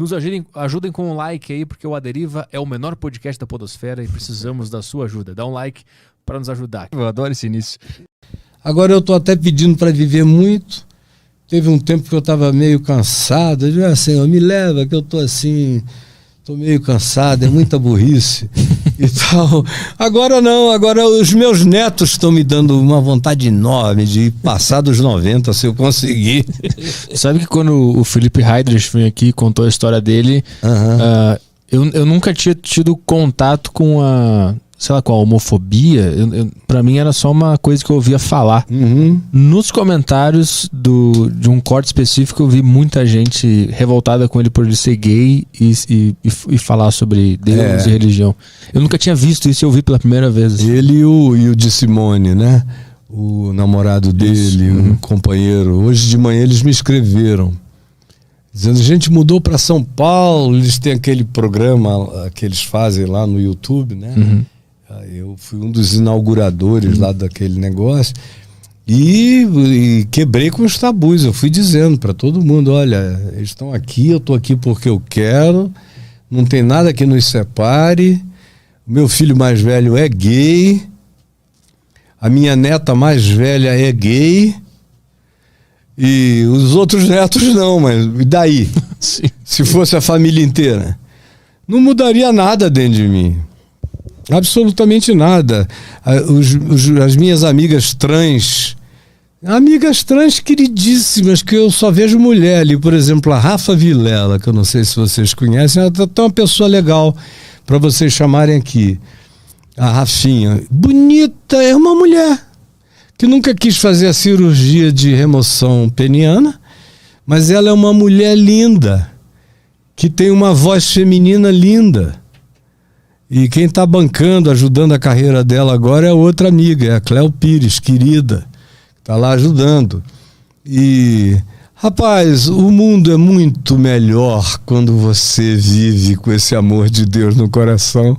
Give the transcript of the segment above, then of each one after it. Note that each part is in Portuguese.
Nos ajudem com um like aí, porque o A Deriva é o menor podcast da podosfera e precisamos da sua ajuda. Dá um like para nos ajudar. Eu adoro esse início. Agora eu tô até pedindo para viver muito. Teve um tempo que eu estava meio cansado. Eu digo assim, me leva que eu tô assim, tô meio cansado, é muita burrice e tal. Agora não, agora os meus netos estão me dando uma vontade enorme de passar dos 90 se eu conseguir. Sabe que quando o Felipe Heidrich veio aqui e contou a história dele, eu nunca tinha tido contato com com a homofobia. Pra mim era só uma coisa que eu ouvia falar. Nos comentários de um corte específico eu vi muita gente revoltada com ele por ele ser gay e falar sobre Deus e religião. Eu nunca tinha visto isso e eu vi pela primeira vez. Ele e o de Simone, né? O namorado dele, o companheiro. Hoje de manhã eles me escreveram dizendo, a gente mudou para São Paulo, eles têm aquele programa que eles fazem lá no YouTube, né? Eu fui um dos inauguradores lá daquele negócio e quebrei com os tabus. Eu fui dizendo para todo mundo, olha, eles estão aqui, eu estou aqui porque eu quero, não tem nada que nos separe, o meu filho mais velho é gay, a minha neta mais velha é gay e os outros netos não, mas e daí? Se fosse a família inteira, não mudaria nada dentro de mim. Absolutamente nada. As minhas amigas trans queridíssimas, que eu só vejo mulher ali, por exemplo, a Rafa Vilela, que eu não sei se vocês conhecem, ela é uma pessoa legal para vocês chamarem aqui. A Rafinha, bonita, é uma mulher que nunca quis fazer a cirurgia de remoção peniana, mas ela é uma mulher linda, que tem uma voz feminina linda. E quem está bancando, ajudando a carreira dela agora é outra amiga, é a Cléo Pires, querida, está lá ajudando. E, rapaz, o mundo é muito melhor quando você vive com esse amor de Deus no coração.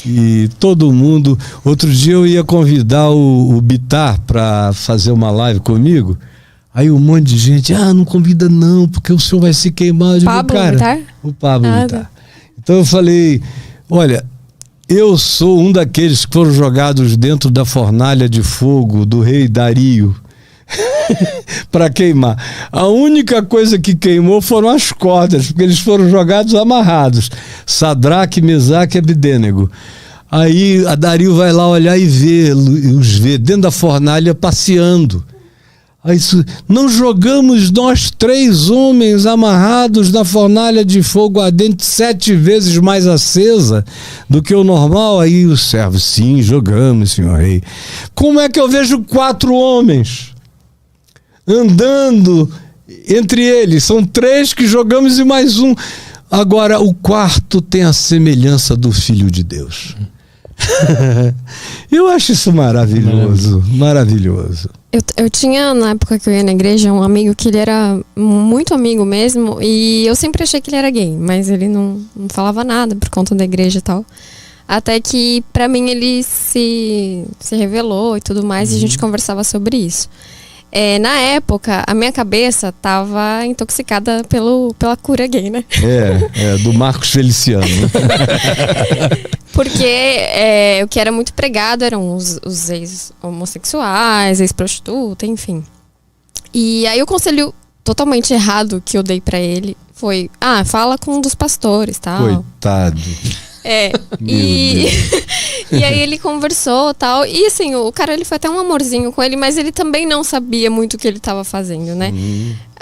E todo mundo... Outro dia eu ia convidar o Bitar para fazer uma live comigo, aí um monte de gente, não convida não, porque o senhor vai se queimar. Eu digo, Pablo cara, Bitar? O Pablo Bitar. Então eu falei... Olha, eu sou um daqueles que foram jogados dentro da fornalha de fogo do rei Dario para queimar. A única coisa que queimou foram as cordas, porque eles foram jogados amarrados. Sadraque, Mesaque e Abedênego. Aí a Dario vai lá olhar e os vê dentro da fornalha passeando. Aí, não jogamos nós 3 homens amarrados na fornalha de fogo ardente 7 vezes mais acesa do que o normal? Aí os servos, sim, jogamos, senhor rei. Como é que eu vejo 4 homens andando entre eles? São 3 que jogamos e mais um. Agora, o 4º tem a semelhança do Filho de Deus. Eu acho isso maravilhoso, maravilhoso. Eu tinha, na época que eu ia na igreja, um amigo que ele era muito amigo mesmo, e eu sempre achei que ele era gay, mas ele não falava nada por conta da igreja e tal. Até que, pra mim, ele se revelou e tudo mais, e a gente conversava sobre isso. Na época, a minha cabeça tava intoxicada pela cura gay, né? Do Marcos Feliciano. Porque o que era muito pregado eram os ex-homossexuais, ex-prostituta, enfim. E aí o conselho totalmente errado que eu dei pra ele foi, fala com um dos pastores, tal. Coitado. E aí ele conversou, tal. E assim, o cara, ele foi até um amorzinho com ele, mas ele também não sabia muito o que ele estava fazendo, né?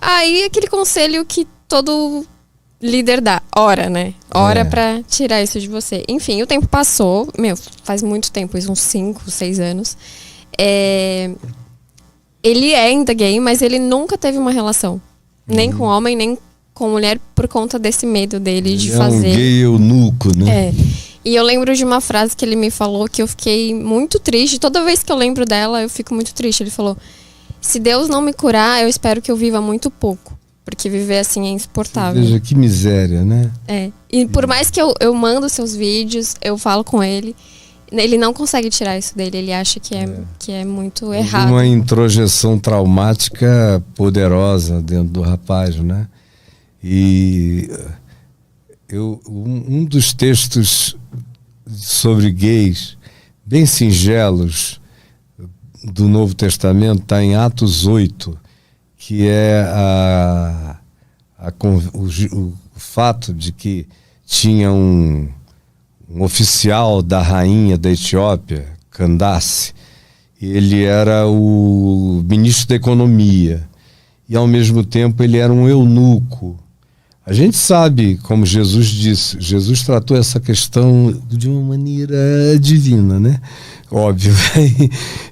Aí aquele conselho que todo líder dá, ora, né? Ora pra tirar isso de você. Enfim, o tempo passou, faz muito tempo, uns 5, 6 anos. Ele é ainda gay, mas ele nunca teve uma relação. Nem com homem, nem com mulher, por conta desse medo dele de fazer. É um gay eunuco, né? E eu lembro de uma frase que ele me falou que eu fiquei muito triste. Toda vez que eu lembro dela, eu fico muito triste. Ele falou, se Deus não me curar, eu espero que eu viva muito pouco. Porque viver assim é insuportável. Veja que miséria, né? E por mais que eu mando seus vídeos, eu falo com ele, ele não consegue tirar isso dele. Ele acha que é muito errado. Uma introjeção traumática poderosa dentro do rapaz, né? E um dos textos sobre gays, bem singelos, do Novo Testamento, está em Atos 8, que é o fato de que tinha um oficial da rainha da Etiópia, Candace. Ele era o ministro da economia e ao mesmo tempo ele era um eunuco. A gente sabe, como Jesus disse, Jesus tratou essa questão de uma maneira divina, né? Óbvio.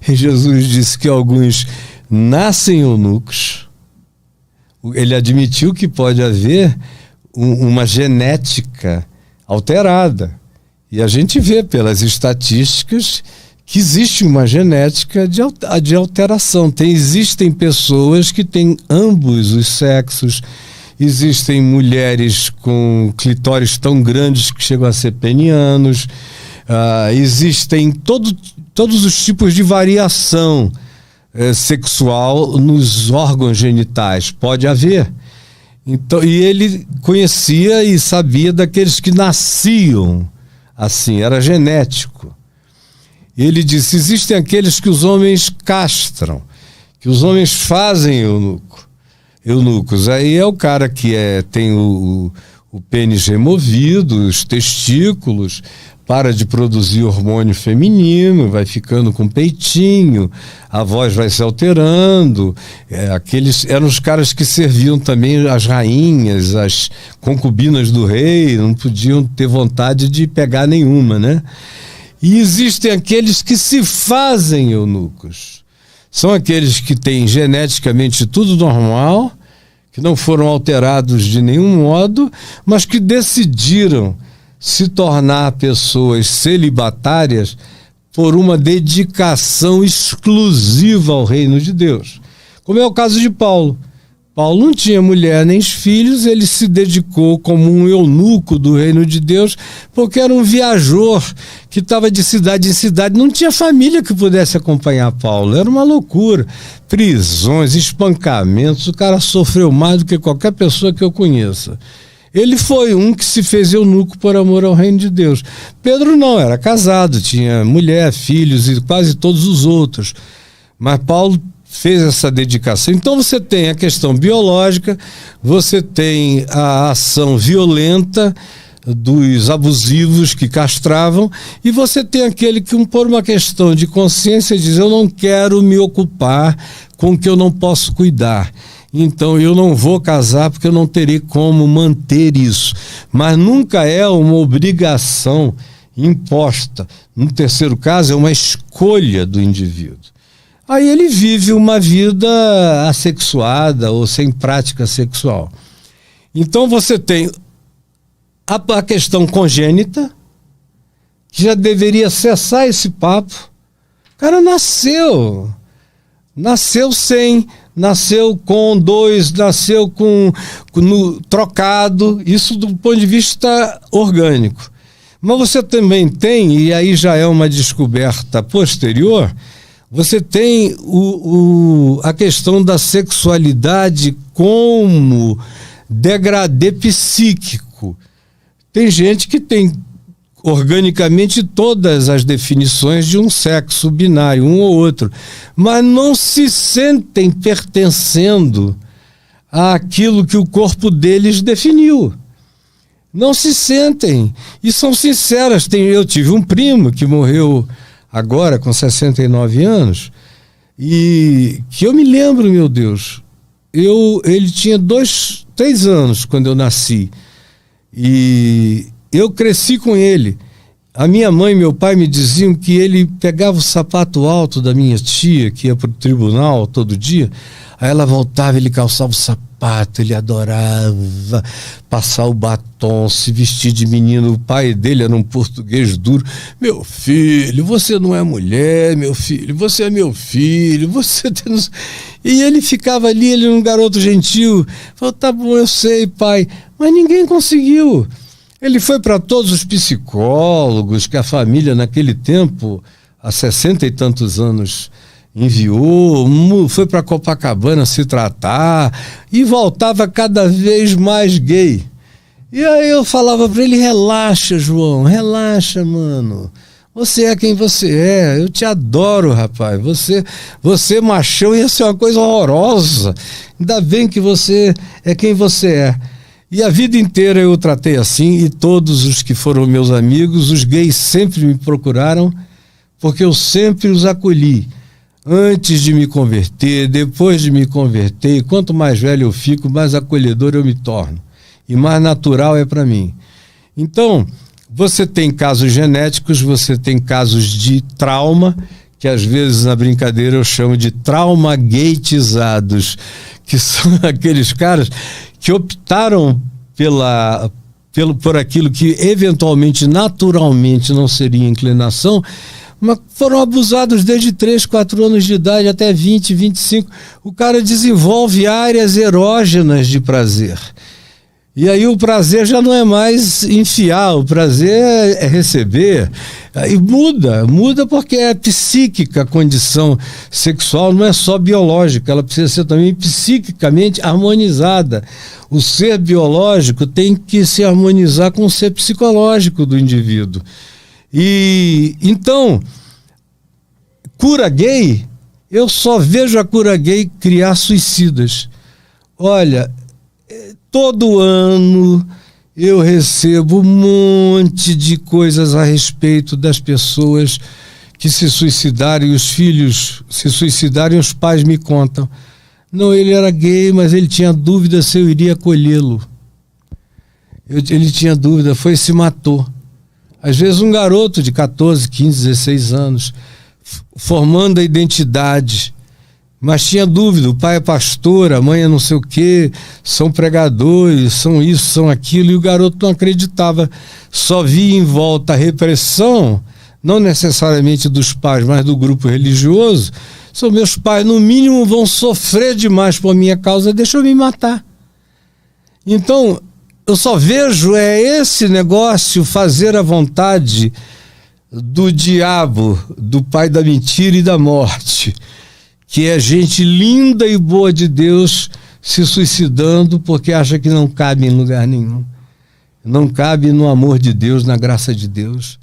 Jesus disse que alguns nascem eunucos. Ele admitiu que pode haver uma genética alterada. E a gente vê pelas estatísticas que existe uma genética de alteração. Existem pessoas que têm ambos os sexos, existem mulheres com clitóris tão grandes que chegam a ser penianos, existem todos os tipos de variação sexual nos órgãos genitais, pode haver. Então, e ele conhecia e sabia daqueles que nasciam assim, era genético. Ele disse, existem aqueles que os homens castram, que os homens fazem eunucos. Aí é o cara que tem o pênis removido, os testículos, para de produzir hormônio feminino, vai ficando com peitinho, a voz vai se alterando. Aqueles eram os caras que serviam também as rainhas, as concubinas do rei, não podiam ter vontade de pegar nenhuma, né? E existem aqueles que se fazem eunucos. São aqueles que têm geneticamente tudo normal, que não foram alterados de nenhum modo, mas que decidiram se tornar pessoas celibatárias por uma dedicação exclusiva ao reino de Deus. Como é o caso de Paulo. Paulo não tinha mulher nem filhos, ele se dedicou como um eunuco do reino de Deus, porque era um viajor que estava de cidade em cidade, não tinha família que pudesse acompanhar Paulo, era uma loucura. Prisões, espancamentos, o cara sofreu mais do que qualquer pessoa que eu conheça. Ele foi um que se fez eunuco por amor ao reino de Deus. Pedro não, era casado, tinha mulher, filhos e quase todos os outros. Mas Paulo fez essa dedicação. Então você tem a questão biológica, você tem a ação violenta dos abusivos que castravam, e você tem aquele que, por uma questão de consciência, diz, eu não quero me ocupar com o que eu não posso cuidar. Então eu não vou casar porque eu não terei como manter isso. Mas nunca é uma obrigação imposta. No terceiro caso, é uma escolha do indivíduo. Aí ele vive uma vida assexuada ou sem prática sexual. Então você tem a questão congênita, que já deveria cessar esse papo. O cara nasceu sem, nasceu com dois, nasceu trocado, isso do ponto de vista orgânico. Mas você também tem, e aí já é uma descoberta posterior, você tem a questão da sexualidade como degradê psíquico. Tem gente que tem organicamente todas as definições de um sexo binário, um ou outro, mas não se sentem pertencendo àquilo que o corpo deles definiu. Não se sentem. E são sinceras. Eu tive um primo que morreu agora com 69 anos, e que eu me lembro, meu Deus, ele tinha 3 anos quando eu nasci, e eu cresci com ele. A minha mãe e meu pai me diziam que ele pegava o sapato alto da minha tia, que ia para o tribunal todo dia, aí ela voltava, ele calçava o sapato, ele adorava passar o batom, se vestir de menino. O pai dele era um português duro. Meu filho, você não é mulher, meu filho, você é meu filho, você tem... E ele ficava ali, ele era um garoto gentil. Falou, tá bom, eu sei, pai, mas ninguém conseguiu. Ele foi para todos os psicólogos que a família naquele tempo, há 60 e tantos anos, enviou, foi para Copacabana se tratar e voltava cada vez mais gay. E aí eu falava para ele: relaxa, João, relaxa, mano. Você é quem você é, eu te adoro, rapaz. Você machão, ia ser uma coisa horrorosa. Ainda bem que você é quem você é. E a vida inteira eu tratei assim, e todos os que foram meus amigos, os gays sempre me procuraram, porque eu sempre os acolhi. Antes de me converter, depois de me converter, e quanto mais velho eu fico, mais acolhedor eu me torno. E mais natural é para mim. Então, você tem casos genéticos, você tem casos de trauma, que às vezes na brincadeira eu chamo de trauma-gatizados, que são aqueles caras que optaram por aquilo que eventualmente, naturalmente não seria inclinação, mas foram abusados desde 3, 4 anos de idade até 20, 25. O cara desenvolve áreas erógenas de prazer. E aí o prazer já não é mais enfiar, o prazer é receber. E muda porque é psíquica a condição sexual, não é só biológica, ela precisa ser também psiquicamente harmonizada. O ser biológico tem que se harmonizar com o ser psicológico do indivíduo. E então, cura gay, eu só vejo a cura gay criar suicidas. Olha, todo ano eu recebo um monte de coisas a respeito das pessoas que se suicidaram, e os filhos se suicidaram, e os pais me contam: não, ele era gay, mas ele tinha dúvida se eu iria acolhê-lo. Ele tinha dúvida, foi e se matou. Às vezes um garoto de 14, 15, 16 anos, formando a identidade, mas tinha dúvida, o pai é pastor, a mãe é não sei o quê, são pregadores, são isso, são aquilo, e o garoto não acreditava, só via em volta a repressão, não necessariamente dos pais, mas do grupo religioso. São meus pais, no mínimo, vão sofrer demais por minha causa, deixa eu me matar. Então, eu só vejo esse negócio fazer a vontade do diabo, do pai da mentira e da morte, que é gente linda e boa de Deus se suicidando porque acha que não cabe em lugar nenhum. Não cabe no amor de Deus, na graça de Deus.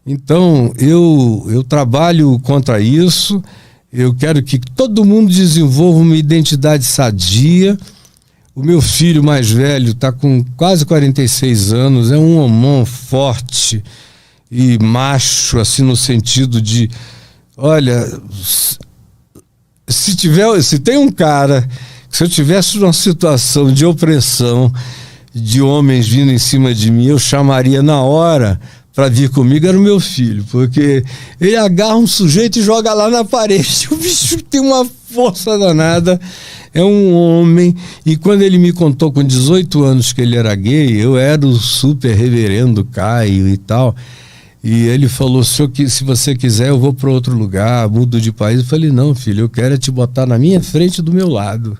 Então, eu trabalho contra isso. Eu quero que todo mundo desenvolva uma identidade sadia. O meu filho mais velho está com quase 46 anos, é um homão forte e macho, assim, no sentido de, olha, se tem um cara, se eu tivesse uma situação de opressão, de homens vindo em cima de mim, eu chamaria na hora para vir comigo, era o meu filho, porque ele agarra um sujeito e joga lá na parede. O bicho tem uma força danada, é um homem. E quando ele me contou com 18 anos que ele era gay, eu era o super reverendo Caio e tal, e ele falou: se você quiser eu vou para outro lugar, mudo de país. Eu falei: não, filho, eu quero te botar na minha frente, do meu lado.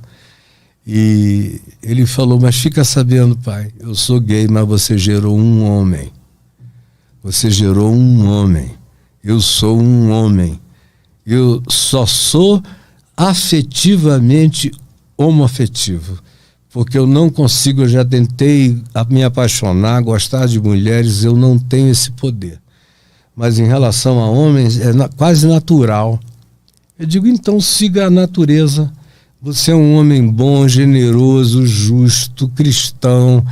E ele falou: mas fica sabendo, pai, eu sou gay, mas você gerou um homem. Você gerou um homem. Eu sou um homem. Eu só sou afetivamente homoafetivo, porque eu não consigo, eu já tentei me apaixonar, gostar de mulheres, eu não tenho esse poder. Mas em relação a homens, é quase natural. Eu digo: então siga a natureza. Você é um homem bom, generoso, justo, cristão.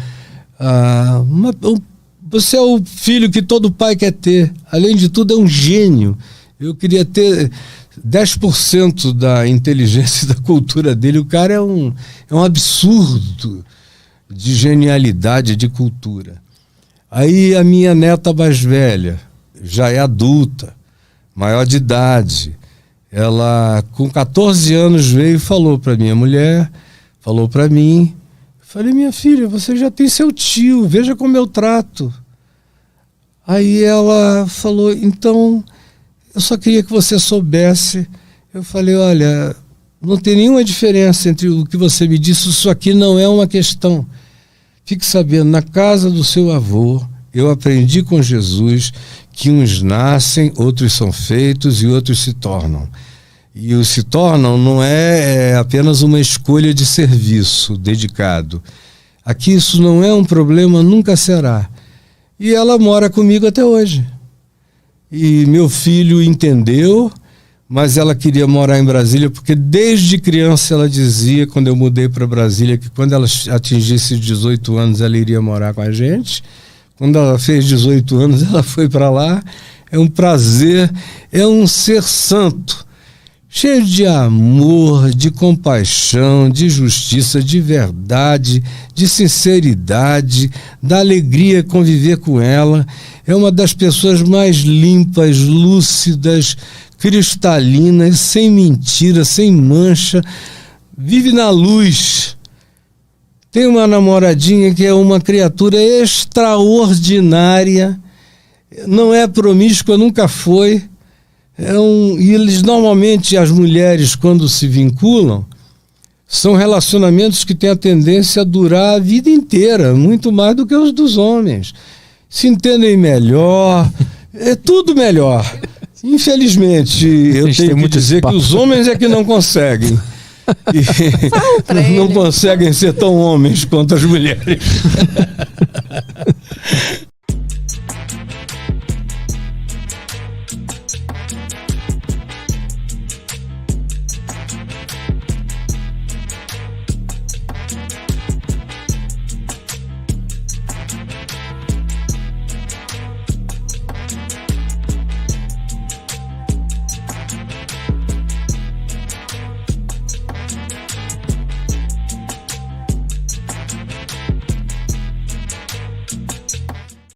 Você é o filho que todo pai quer ter. Além de tudo, é um gênio. Eu queria ter 10% da inteligência e da cultura dele. O cara é um absurdo de genialidade, de cultura. Aí a minha neta mais velha, já é adulta, maior de idade, ela com 14 anos veio e falou para minha mulher, falou para mim. Falei: minha filha, você já tem seu tio, veja como eu trato. Aí ela falou: então, eu só queria que você soubesse. Eu falei: olha, não tem nenhuma diferença entre o que você me disse, isso aqui não é uma questão. Fique sabendo, na casa do seu avô, eu aprendi com Jesus que uns nascem, outros são feitos e outros se tornam. E o se tornam não é apenas uma escolha de serviço dedicado. Aqui isso não é um problema, nunca será. E ela mora comigo até hoje. E meu filho entendeu, mas ela queria morar em Brasília, porque desde criança ela dizia, quando eu mudei para Brasília, que quando ela atingisse 18 anos ela iria morar com a gente. Quando ela fez 18 anos ela foi para lá. É um prazer, é um ser santo, cheio de amor, de compaixão, de justiça, de verdade, de sinceridade, da alegria conviver com ela. É uma das pessoas mais limpas, lúcidas, cristalinas, sem mentira, sem mancha, vive na luz. Tem uma namoradinha que é uma criatura extraordinária, não é promíscua, nunca foi. E eles normalmente, as mulheres, quando se vinculam, são relacionamentos que têm a tendência a durar a vida inteira, muito mais do que os dos homens. Se entendem melhor, é tudo melhor. Infelizmente, eu tenho que dizer que os homens é que não conseguem. Não conseguem ser tão homens quanto as mulheres.